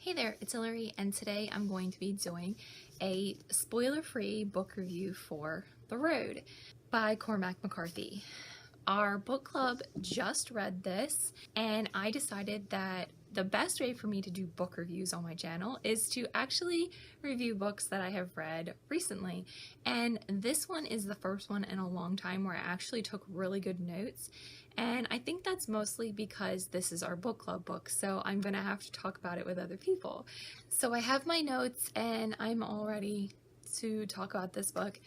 Hey there, it's Hillary, and today I'm going to be doing a spoiler-free book review for The Road by Cormac McCarthy. Our book club just read this, and I decided that the best way for me to do book reviews on my channel is to actually review books that I have read recently. And this one is the first one in a long time where I actually took really good notes. And I think that's mostly because this is our book club book, so I'm gonna have to talk about it with other people. So I have my notes and I'm all ready to talk about this book.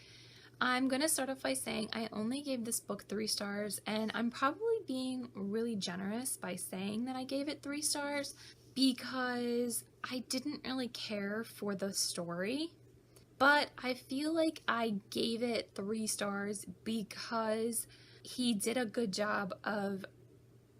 I'm gonna start off by saying I only gave this book 3 stars, and I'm probably being really generous by saying that I gave it 3 stars because I didn't really care for the story. But I feel like I gave it 3 stars because he did a good job of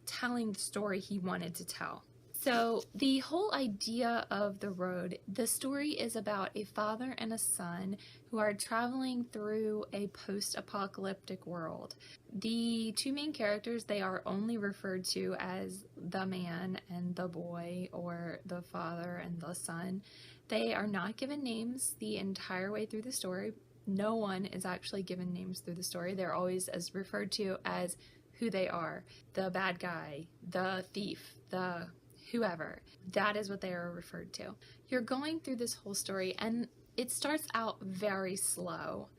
telling the story he wanted to tell. So the whole idea of The Road, the story is about a father and a son who are traveling through a post-apocalyptic world. The two main characters, they are only referred to as the man and the boy, or the father and the son. They are not given names the entire way through the story. No one is actually given names through the story. They're always as referred to as who they are. The bad guy, the thief, the whoever. That is what they are referred to. You're going through this whole story and it starts out very slow.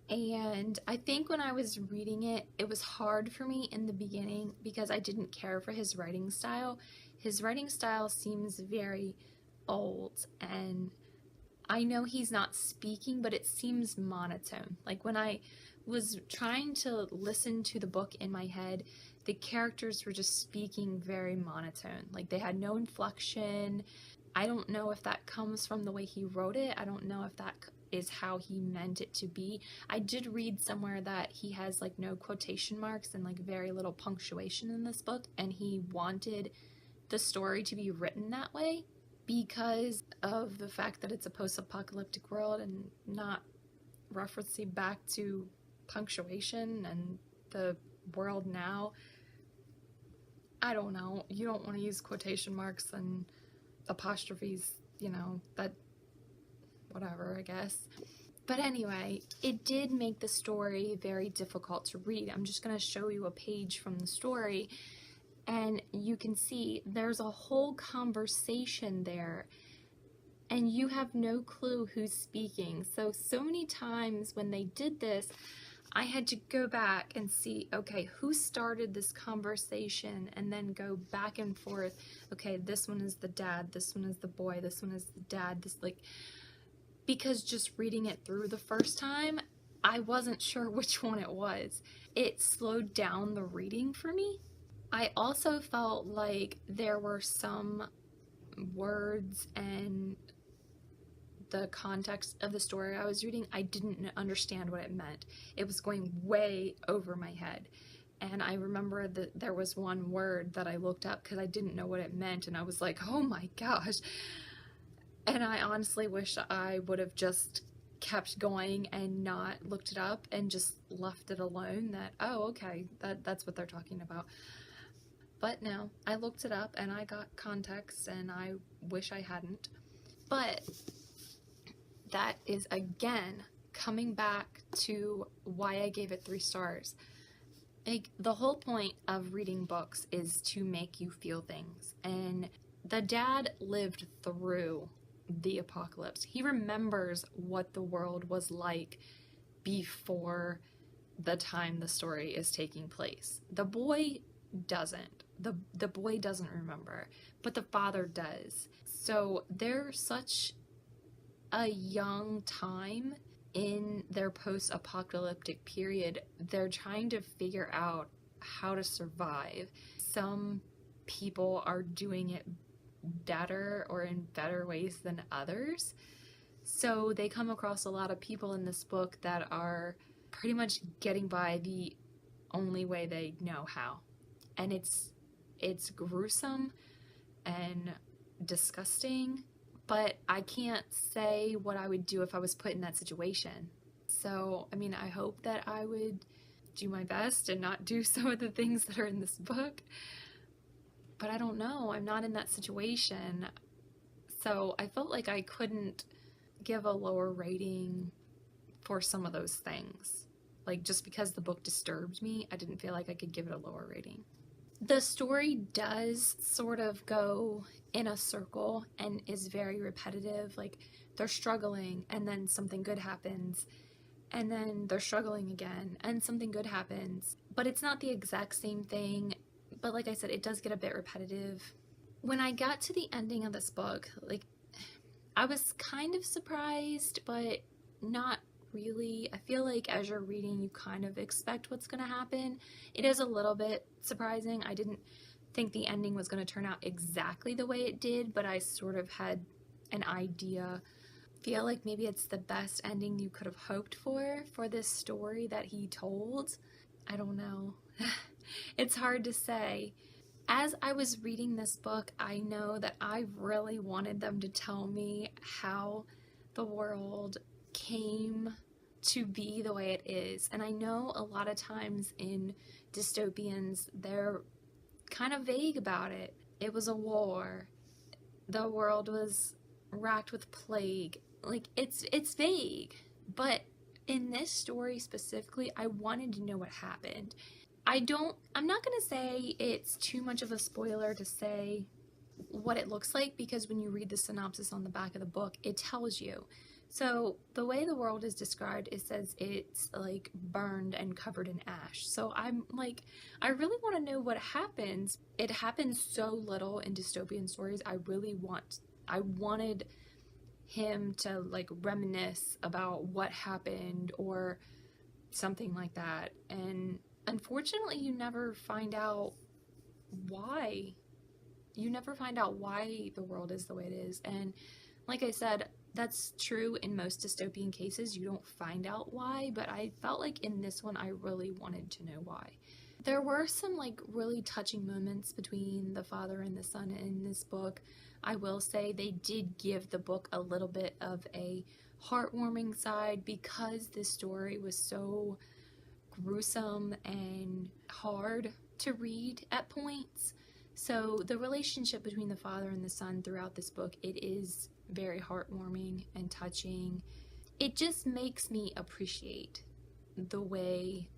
And I think when I was reading it, it was hard for me in the beginning because I didn't care for his writing style. His writing style seems very old, and I know he's not speaking, but it seems monotone. Like when I was trying to listen to the book in my head, the characters were just speaking very monotone. Like they had no inflection. I don't know if that comes from the way he wrote it. I don't know if that is how he meant it to be. I did read somewhere that he has like no quotation marks and like very little punctuation in this book, and he wanted the story to be written that way because of the fact that it's a post-apocalyptic world and not referencing back to punctuation and the world now. I don't know. You don't want to use quotation marks and apostrophes, you know, that whatever, I guess. But anyway, it did make the story very difficult to read. I'm just going to show you a page from the story, and you can see there's a whole conversation there, and you have no clue who's speaking. So many times when they did this, I had to go back and see, okay, who started this conversation, and then go back and forth. Okay, this one is the dad, this one is the boy, this one is the dad, this, like, because just reading it through the first time, I wasn't sure which one it was. It slowed down the reading for me. I also felt like there were some words and the context of the story I was reading, I didn't understand what it meant. It was going way over my head. And I remember that there was one word that I looked up because I didn't know what it meant, and I was like, oh my gosh. And I honestly wish I would have just kept going and not looked it up and just left it alone, that, oh, okay, that's what they're talking about. But no, I looked it up and I got context, and I wish I hadn't. But that is, again, coming back to why I gave it 3 stars. Like, the whole point of reading books is to make you feel things. And the dad lived through the apocalypse. He remembers what the world was like before the time the story is taking place. The boy doesn't. The boy doesn't remember, but the father does. So they're such a young time in their post-apocalyptic period. They're trying to figure out how to survive. Some people are doing it better or in better ways than others. So they come across a lot of people in this book that are pretty much getting by the only way they know how. And it's gruesome and disgusting, but I can't say what I would do if I was put in that situation. So, I mean, I hope that I would do my best and not do some of the things that are in this book. But I don't know. I'm not in that situation. So I felt like I couldn't give a lower rating for some of those things. Like, just because the book disturbed me, I didn't feel like I could give it a lower rating. The story does sort of go in a circle and is very repetitive. Like, they're struggling and then something good happens, and then they're struggling again and something good happens. But it's not the exact same thing. But like I said, it does get a bit repetitive. When I got to the ending of this book, like, I was kind of surprised, but not really. I feel like as you're reading, you kind of expect what's going to happen. It is a little bit surprising. I didn't think the ending was going to turn out exactly the way it did, but I sort of had an idea. Feel like maybe it's the best ending you could have hoped for this story that he told. I don't know. It's hard to say. As I was reading this book, I know that I really wanted them to tell me how the world came to be the way it is. And I know a lot of times in dystopians, they're kind of vague about it. It was a war. The world was racked with plague. Like, it's vague. But in this story specifically, I wanted to know what happened. I'm not going to say it's too much of a spoiler to say what it looks like, because when you read the synopsis on the back of the book, it tells you. So the way the world is described, it says it's like burned and covered in ash. So I'm like, I really want to know what happens. It happens so little in dystopian stories. I wanted him to like reminisce about what happened or something like that. And unfortunately, you never find out why. You never find out why the world is the way it is. And like I said, that's true in most dystopian cases. You don't find out why, but I felt like in this one, I really wanted to know why. There were some like really touching moments between the father and the son in this book. I will say they did give the book a little bit of a heartwarming side, because this story was so gruesome and hard to read at points. So the relationship between the father and the son throughout this book, it is very heartwarming and touching. It just makes me appreciate the way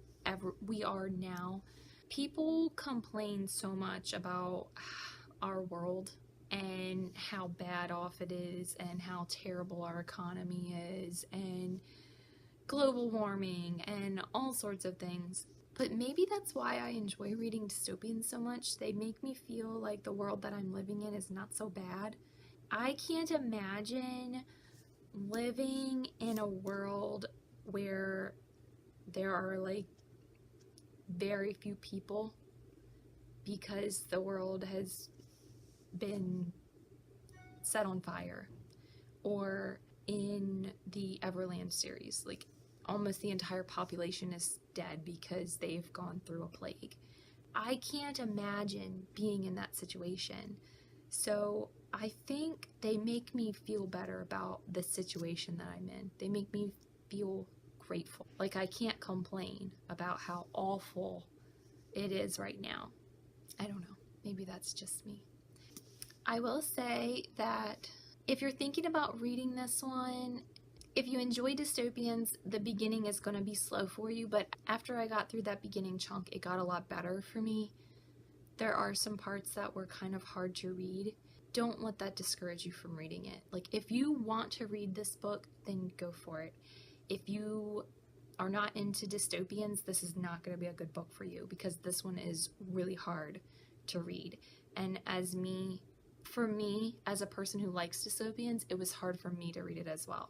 we are now. People complain so much about our world and how bad off it is and how terrible our economy is and global warming and all sorts of things. But maybe that's why I enjoy reading dystopians so much. They make me feel like the world that I'm living in is not so bad. I can't imagine living in a world where there are like very few people because the world has been set on fire, or in the Everland series, like almost the entire population is dead because they've gone through a plague. I can't imagine being in that situation. So I think they make me feel better about the situation that I'm in. They make me feel grateful. Like, I can't complain about how awful it is right now. I don't know. Maybe that's just me. I will say that if you're thinking about reading this one, if you enjoy dystopians, the beginning is going to be slow for you, but after I got through that beginning chunk, it got a lot better for me. There are some parts that were kind of hard to read. Don't let that discourage you from reading it. Like, if you want to read this book, then go for it. If you are not into dystopians, this is not going to be a good book for you, because this one is really hard to read. And for me, as a person who likes dystopians, it was hard for me to read it as well.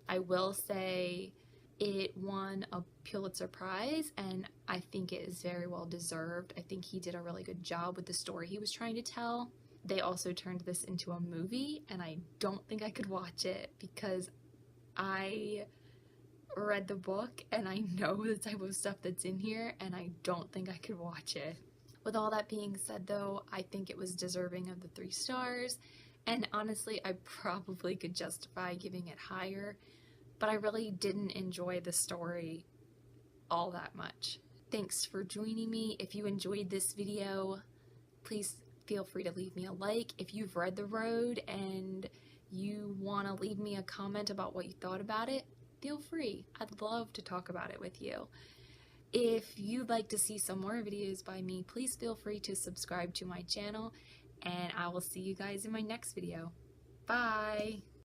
I will say it won a Pulitzer Prize, and I think it is very well deserved. I think he did a really good job with the story he was trying to tell. They also turned this into a movie, and I don't think I could watch it because I read the book and I know the type of stuff that's in here, and I don't think I could watch it. With all that being said, though, I think it was deserving of the 3 stars, and honestly, I probably could justify giving it higher, but I really didn't enjoy the story all that much. Thanks for joining me. If you enjoyed this video, please feel free to leave me a like. If you've read The Road and you want to leave me a comment about what you thought about it, feel free. I'd love to talk about it with you. If you'd like to see some more videos by me, please feel free to subscribe to my channel, and I will see you guys in my next video. Bye!